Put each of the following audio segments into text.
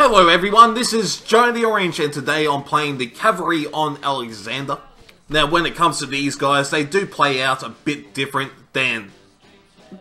Hello everyone, this is Joe the Orange and today I'm playing the Cavalry on Alexander. Now when it comes to these guys, they do play out a bit different than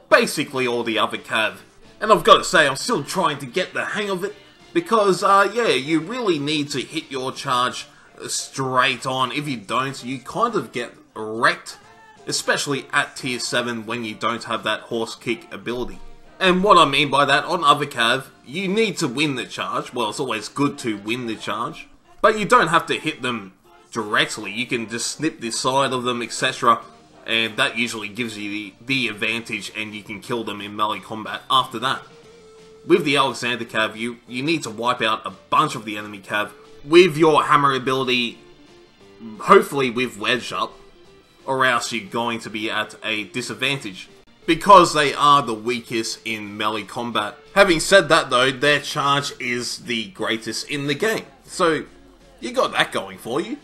basically all the other Cav. And I've got to say, I'm still trying to get the hang of it because, yeah, you really need to hit your charge straight on. If you don't, you kind of get wrecked, especially at tier 7 when you don't have that horse kick ability. And what I mean by that, on other Cav, you need to win the charge. Well, it's always good to win the charge, but you don't have to hit them directly. You can just snip the side of them, etc. And that usually gives you the advantage and you can kill them in melee combat after that. With the Alexander Cav, you need to wipe out a bunch of the enemy Cav with your hammer ability, hopefully with wedge up, or else you're going to be at a disadvantage, because they are the weakest in melee combat. Having said that though, their charge is the greatest in the game, so you got that going for you.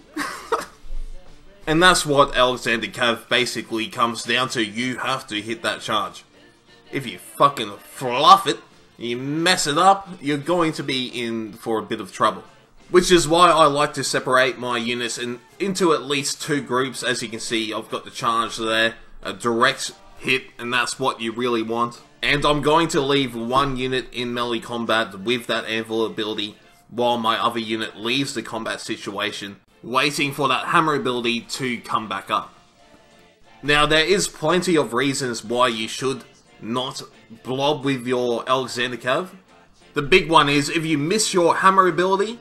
And that's what Alexander Cav basically comes down to. You have to hit that charge. If you fucking fluff it, you mess it up, you're going to be in for a bit of trouble. Which is why I like to separate my units into at least 2 groups. As you can see, I've got the charge there, a direct hit, and that's what you really want. And I'm going to leave one unit in melee combat with that anvil ability, while my other unit leaves the combat situation, waiting for that hammer ability to come back up. Now there is plenty of reasons why you should not blob with your Alexander Cav. The big one is, if you miss your hammer ability,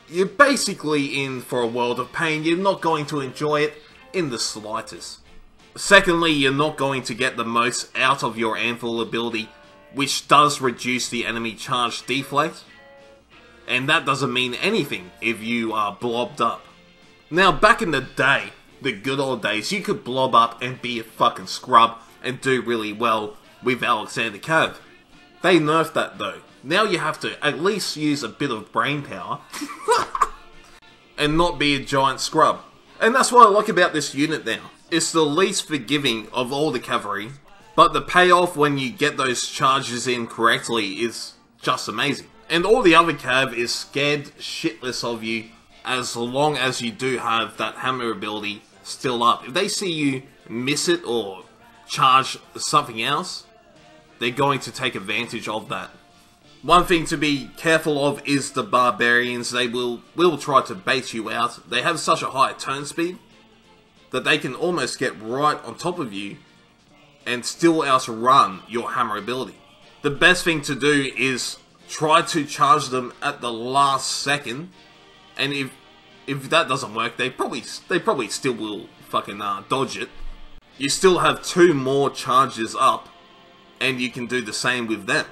you're basically in for a world of pain. You're not going to enjoy it in the slightest. Secondly, you're not going to get the most out of your anvil ability, which does reduce the enemy charge deflect. And that doesn't mean anything if you are blobbed up. Now back in the day, the good old days, you could blob up and be a fucking scrub and do really well with Alexander Cav. They nerfed that though. Now you have to at least use a bit of brain power and not be a giant scrub. And that's what I like about this unit now. It's the least forgiving of all the cavalry, but the payoff when you get those charges in correctly is just amazing. And all the other Cav is scared shitless of you as long as you do have that hammer ability still up. If they see you miss it or charge something else, they're going to take advantage of that. One thing to be careful of is the barbarians. They will try to bait you out. They have such a high turn speed that they can almost get right on top of you and still outrun your hammer ability. The best thing to do is try to charge them at the last second, and if that doesn't work, they probably still will fucking dodge it. You still have 2 more charges up, and you can do the same with them.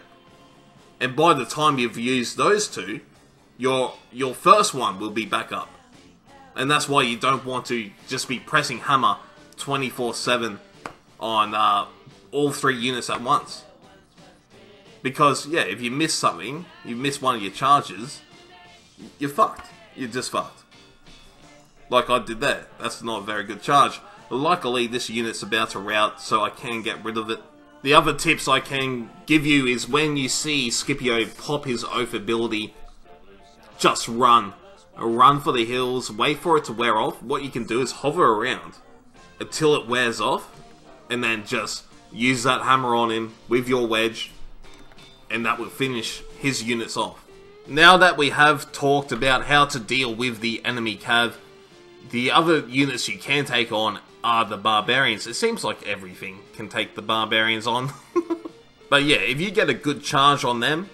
And by the time you've used those 2, your first one will be back up. And that's why you don't want to just be pressing hammer 24/7 on all 3 units at once. Because, yeah, if you miss something, you miss one of your charges, you're fucked. You're just fucked. Like I did there. That's not a very good charge. But luckily, this unit's about to rout, so I can get rid of it. The other tips I can give you is when you see Scipio pop his oath ability, just run. Run for the hills, wait for it to wear off. What you can do is hover around until it wears off, and then just use that hammer on him with your wedge, and that will finish his units off. Now that we have talked about how to deal with the enemy Cav, the other units you can take on are the barbarians. It seems like everything can take the barbarians on. But yeah, if you get a good charge on them,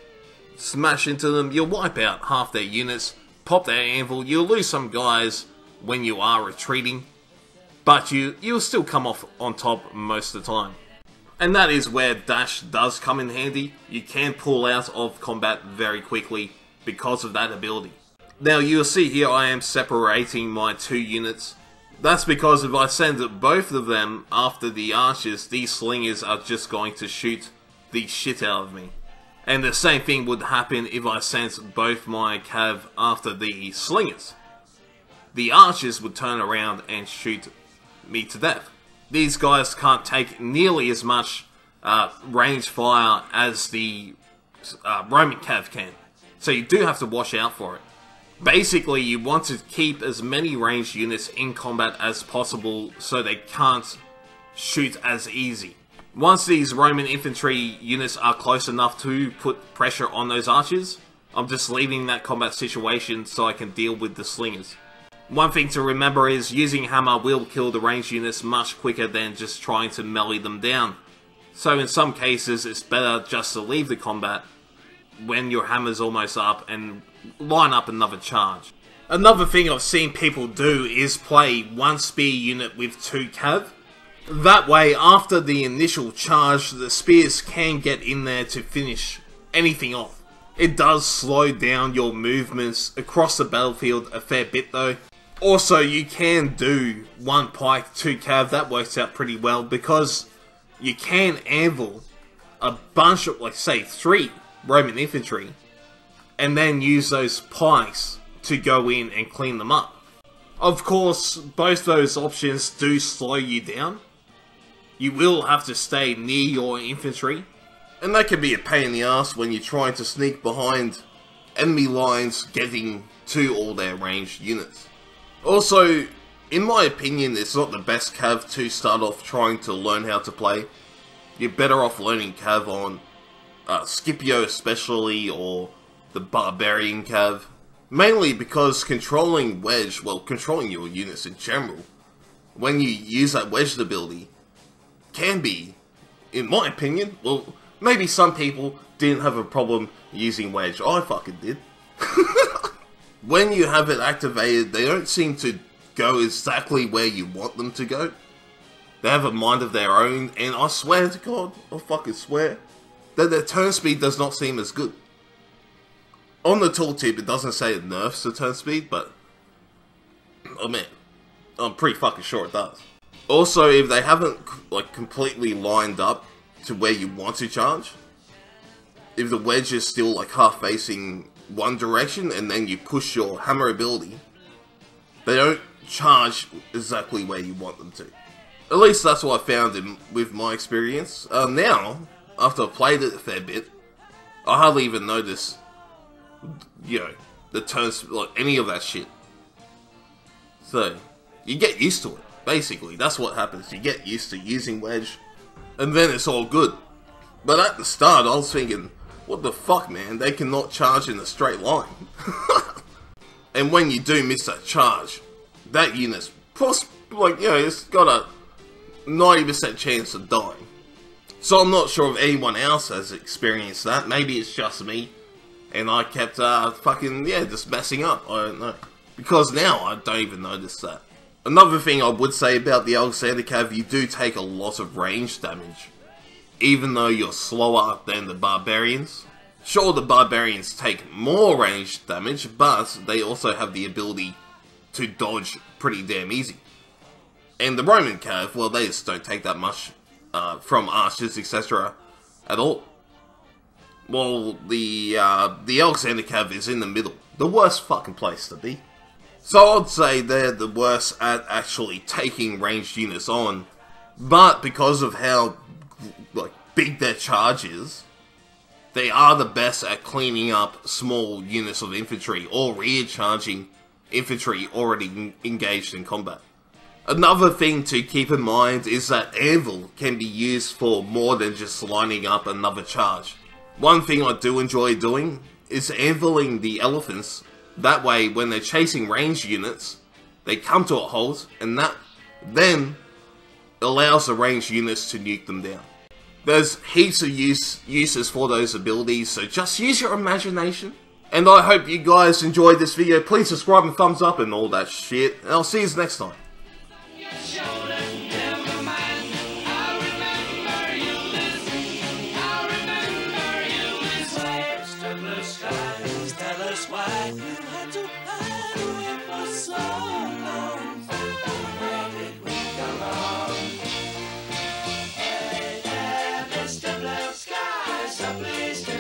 smash into them, you'll wipe out half their units, pop their anvil, you'll lose some guys when you are retreating, but you'll still come off on top most of the time. And that is where dash does come in handy. You can pull out of combat very quickly because of that ability. Now you'll see here I am separating my 2 units. That's because if I send both of them after the archers, these slingers are just going to shoot the shit out of me. And the same thing would happen if I sent both my Cav after the slingers. The archers would turn around and shoot me to death. These guys can't take nearly as much range fire as the Roman Cav can. so you do have to watch out for it. Basically, you want to keep as many ranged units in combat as possible so they can't shoot as easy. Once these Roman infantry units are close enough to put pressure on those archers, I'm just leaving that combat situation so I can deal with the slingers. One thing to remember is using hammer will kill the ranged units much quicker than just trying to melee them down. So in some cases it's better just to leave the combat when your hammer's almost up and line up another charge. Another thing I've seen people do is play one spear unit with 2 cav. That way, after the initial charge, the spears can get in there to finish anything off. It does slow down your movements across the battlefield a fair bit though. Also, you can do 1 pike, 2 cav, that works out pretty well because you can anvil a bunch of, like say, 3 Roman infantry and then use those pikes to go in and clean them up. Of course, both those options do slow you down. You will have to stay near your infantry, and that can be a pain in the ass when you're trying to sneak behind enemy lines getting to all their ranged units. Also, in my opinion, it's not the best cav to start off trying to learn how to play. You're better off learning cav on Scipio especially, or the Barbarian cav. Mainly because controlling wedge, well, controlling your units in general, when you use that wedged ability, can be, in my opinion, well, maybe some people didn't have a problem using wedge. I fucking did. When you have it activated, they don't seem to go exactly where you want them to go. They have a mind of their own, and I swear to God, I fucking swear, that their turn speed does not seem as good. On the tooltip, it doesn't say it nerfs the turn speed, but I mean, I'm pretty fucking sure it does. Also, if they haven't like completely lined up to where you want to charge, if the wedge is still like half facing one direction and then you push your hammer ability, they don't charge exactly where you want them to. At least that's what I found with my experience. Now, after I've played it a fair bit, I hardly even notice, you know, the turns, like any of that shit. So, you get used to it, basically. That's what happens. You get used to using wedge, and then it's all good. But at the start, I was thinking, what the fuck, man? They cannot charge in a straight line. And when you do miss that charge, that unit's, like, you know, it's got a 90% chance of dying. So I'm not sure if anyone else has experienced that. Maybe it's just me, and I kept fucking, yeah, just messing up. I don't know. Because now I don't even notice that. Another thing I would say about the Alexander Cav, you do take a lot of range damage, even though you're slower than the Barbarians. Sure, the Barbarians take more range damage, but they also have the ability to dodge pretty damn easy. And the Roman Cav, well, they just don't take that much from archers, etc. at all. Well, the Alexander Cav is in the middle. The worst fucking place to be. So I'd say they're the worst at actually taking ranged units on. But because of how like big their charge is, they are the best at cleaning up small units of infantry or rear charging infantry already engaged in combat. Another thing to keep in mind is that anvil can be used for more than just lining up another charge. One thing I do enjoy doing is anviling the elephants. That way, when they're chasing ranged units, they come to a halt, and that then allows the ranged units to nuke them down. There's heaps of uses for those abilities, so just use your imagination. And I hope you guys enjoyed this video. Please subscribe and thumbs up and all that shit, and I'll see you next time. Please